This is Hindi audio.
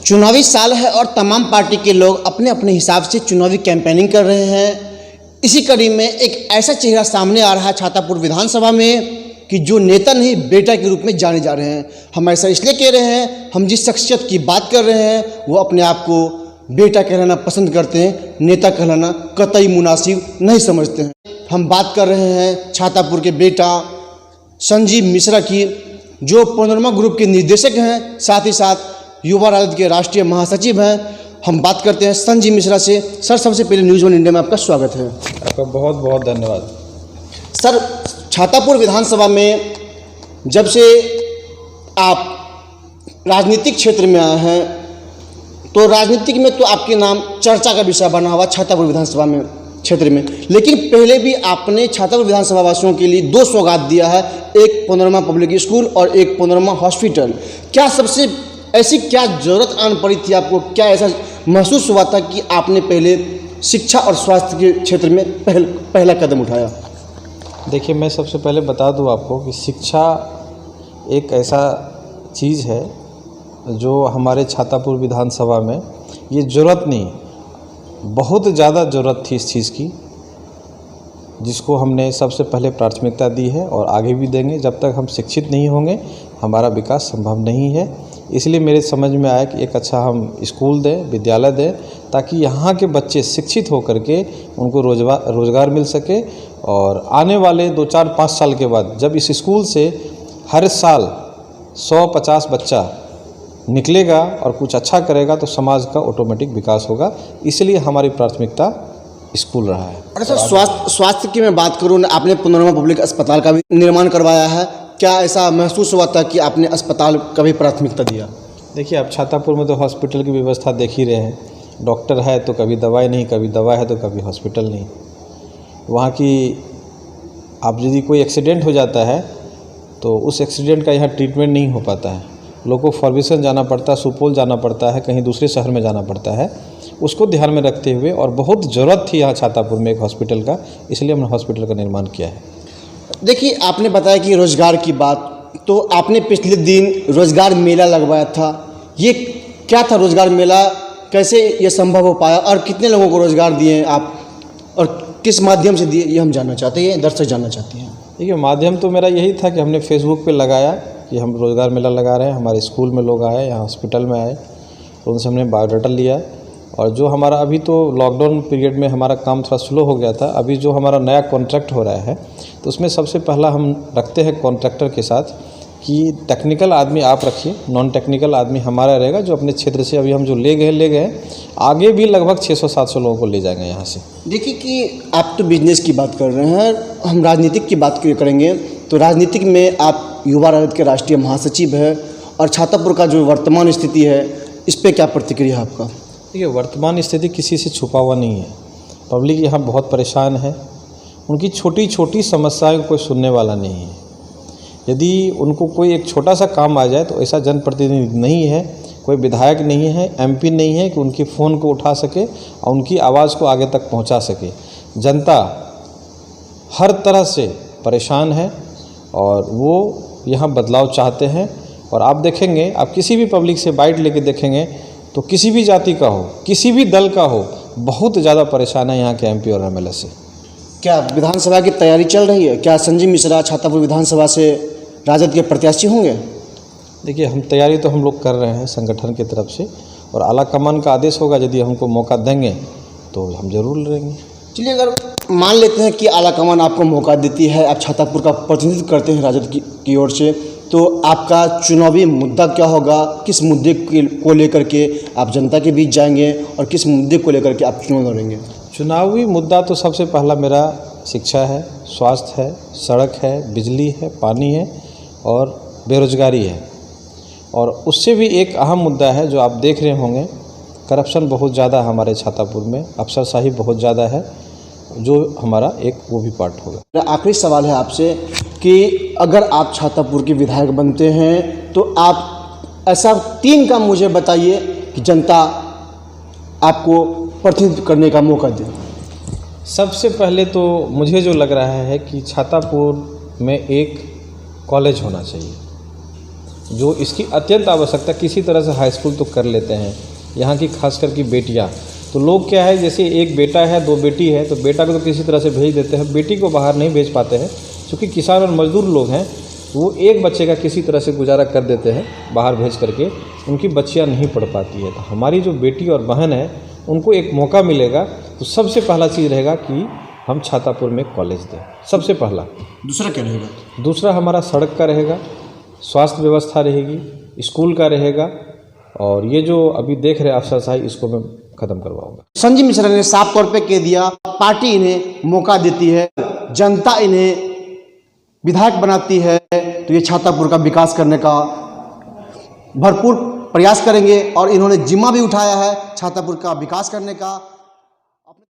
चुनावी साल है और तमाम पार्टी के लोग अपने अपने हिसाब से चुनावी कैंपेनिंग कर रहे हैं। इसी कड़ी में एक ऐसा चेहरा सामने आ रहा है छातापुर विधानसभा में कि जो नेता नहीं बेटा के रूप में जाने जा रहे हैं। हम ऐसा इसलिए कह रहे हैं, हम जिस शख्सियत की बात कर रहे हैं वो अपने आप को बेटा कहलाना पसंद करते हैं, नेता कहलाना कतई मुनासिब नहीं समझते हैं। हम बात कर रहे हैं छातापुर के बेटा संजीव मिश्रा की, जो पैनोरमा ग्रुप के निर्देशक हैं, साथ ही साथ युवा राजद के राष्ट्रीय महासचिव हैं। हम बात करते हैं संजीव मिश्रा से। सर, सबसे पहले न्यूज़ वन इंडिया में आपका स्वागत है। आपका बहुत बहुत धन्यवाद। सर, छातापुर विधानसभा में जब से आप राजनीतिक क्षेत्र में आए हैं तो राजनीतिक में तो आपके नाम चर्चा का विषय बना हुआ छातापुर विधानसभा में क्षेत्र में, लेकिन पहले भी आपने छातापुर विधानसभा वासियों के लिए 2 सौगात दिया है, एक पैनोरमा पब्लिक स्कूल और एक पैनोरमा हॉस्पिटल। क्या सबसे ऐसी क्या ज़रूरत आन पड़ी थी आपको, क्या ऐसा महसूस हुआ था कि आपने पहले शिक्षा और स्वास्थ्य के क्षेत्र में पहला कदम उठाया? देखिए, मैं सबसे पहले बता दूं आपको कि शिक्षा एक ऐसा चीज़ है जो हमारे छातापुर विधानसभा में ये ज़रूरत नहीं, बहुत ज़्यादा ज़रूरत थी इस चीज़ की, जिसको हमने सबसे पहले प्राथमिकता दी है और आगे भी देंगे। जब तक हम शिक्षित नहीं होंगे हमारा विकास संभव नहीं है। इसलिए मेरे समझ में आया कि एक अच्छा हम स्कूल दें, विद्यालय दें, ताकि यहाँ के बच्चे शिक्षित होकर के उनको रोज़गार मिल सके और आने वाले 2, 4, 5 साल के बाद जब इस स्कूल से हर साल 100-50 बच्चा निकलेगा और कुछ अच्छा करेगा तो समाज का ऑटोमेटिक विकास होगा। इसलिए हमारी प्राथमिकता स्कूल रहा है। अरे सर, स्वास्थ्य की मैं बात करूँ, आपने पैनोरमा पब्लिक अस्पताल का भी निर्माण करवाया है। क्या ऐसा महसूस हुआ था कि आपने अस्पताल का भी प्राथमिकता दिया? देखिए, अब छातापुर में तो हॉस्पिटल की व्यवस्था देख ही रहे हैं। डॉक्टर है तो कभी दवाई नहीं, कभी दवा है तो कभी हॉस्पिटल नहीं। वहाँ की अब यदि कोई एक्सीडेंट हो जाता है तो उस एक्सीडेंट का यहाँ ट्रीटमेंट नहीं हो पाता है। लोगों को फॉर्बिसन जाना पड़ता है, सुपौल जाना पड़ता है, कहीं दूसरे शहर में जाना पड़ता है। उसको ध्यान में रखते हुए और बहुत ज़रूरत थी यहाँ छातापुर में एक हॉस्पिटल का, इसलिए हमने हॉस्पिटल का निर्माण किया है। देखिए, आपने बताया कि रोज़गार की बात, तो आपने पिछले दिन रोज़गार मेला लगवाया था। ये क्या था रोज़गार मेला, कैसे ये संभव हो पाया और कितने लोगों को रोज़गार दिए आप और किस माध्यम से दिए, ये हम जानना चाहते हैं, दर्शक जानना चाहते हैं। देखिए, माध्यम तो मेरा यही था कि हमने फेसबुक पे लगाया कि हम रोज़गार मेला लगा रहे हैं, हमारे स्कूल में लोग आए, यहाँ हॉस्पिटल में आए, तो उनसे हमने बायोडाटा लिया। और जो हमारा अभी तो लॉकडाउन पीरियड में हमारा काम थोड़ा स्लो हो गया था, अभी जो हमारा नया कॉन्ट्रैक्ट हो रहा है तो उसमें सबसे पहला हम रखते हैं कॉन्ट्रैक्टर के साथ कि टेक्निकल आदमी आप रखिए, नॉन टेक्निकल आदमी हमारा रहेगा, जो अपने क्षेत्र से अभी हम जो ले गए आगे भी लगभग 600-700 लोगों को ले जाएंगे यहाँ से। देखिए कि आप तो बिजनेस की बात कर रहे हैं, हम राजनीतिक की बात करेंगे तो राजनीतिक में आप युवा राजद के राष्ट्रीय महासचिव हैं और छातापुर का जो वर्तमान स्थिति है इस पर क्या प्रतिक्रिया है आपका? देखिए, वर्तमान स्थिति किसी से छुपा हुआ नहीं है। पब्लिक यहाँ बहुत परेशान है, उनकी छोटी छोटी समस्याएं कोई सुनने वाला नहीं है। यदि उनको कोई एक छोटा सा काम आ जाए तो ऐसा जनप्रतिनिधि नहीं है, कोई विधायक नहीं है, एमपी नहीं है कि उनकी फ़ोन को उठा सके और उनकी आवाज़ को आगे तक पहुंचा सके। जनता हर तरह से परेशान है और वो यहाँ बदलाव चाहते हैं। और आप देखेंगे, आप किसी भी पब्लिक से बाइट लेके देखेंगे तो किसी भी जाति का हो, किसी भी दल का हो, बहुत ज़्यादा परेशान है यहाँ के एमपी और एमएलए से। क्या विधानसभा की तैयारी चल रही है? क्या संजीव मिश्रा छातापुर विधानसभा से राजद के प्रत्याशी होंगे? देखिए, हम तैयारी तो हम लोग कर रहे हैं संगठन की तरफ से, और आला कमान का आदेश होगा, यदि हमको मौका देंगे तो हम जरूर लड़ेंगे। चलिए, अगर मान लेते हैं कि आला कमान आपको मौका देती है, आप छातापुर का प्रतिनिधित्व करते हैं राजद की ओर से, तो आपका चुनावी मुद्दा क्या होगा? किस मुद्दे को लेकर के आप जनता के बीच जाएंगे और किस मुद्दे को लेकर के आप चुनाव लड़ेंगे? चुनावी मुद्दा तो सबसे पहला मेरा शिक्षा है, स्वास्थ्य है, सड़क है, बिजली है, पानी है और बेरोजगारी है। और उससे भी एक अहम मुद्दा है जो आप देख रहे होंगे, करप्शन बहुत ज़्यादा हमारे छातापुर में, अफसरशाही बहुत ज़्यादा है, जो हमारा एक वो भी पार्ट होगा। मेरा आखिरी सवाल है आपसे कि अगर आप छातापुर के विधायक बनते हैं तो आप ऐसा 3 काम मुझे बताइए कि जनता आपको प्रतिनिधित्व करने का मौका दे। सबसे पहले तो मुझे जो लग रहा है कि छातापुर में एक कॉलेज होना चाहिए। जो इसकी अत्यंत आवश्यकता, किसी तरह से हाई स्कूल तो कर लेते हैं यहाँ की, खासकर की बेटियाँ। तो लोग क्या है, जैसे एक बेटा है 2 बेटी है, तो बेटा को तो किसी तरह से भेज देते हैं, बेटी को बाहर नहीं भेज पाते हैं, क्योंकि किसान और मजदूर लोग हैं, वो एक बच्चे का किसी तरह से गुजारा कर देते हैं बाहर भेज करके, उनकी बच्चियाँ नहीं पढ़ पाती है। तो हमारी जो बेटी और बहन है उनको एक मौका मिलेगा, तो सबसे पहला चीज़ रहेगा कि हम छातापुर में कॉलेज दें, सबसे पहला। दूसरा क्या रहेगा? दूसरा हमारा सड़क का रहेगा, स्वास्थ्य व्यवस्था रहेगी, स्कूल का रहेगा, और ये जो अभी देख रहे अफसरशाही, इसको मैं ख़त्म करवाऊंगा। संजीव मिश्रा ने साफ तौर पे कह दिया, पार्टी इन्हें मौका देती है, जनता इन्हें विधायक बनाती है, तो ये छातापुर का विकास करने का भरपूर प्रयास करेंगे, और इन्होंने जिम्मा भी उठाया है छातापुर का विकास करने का।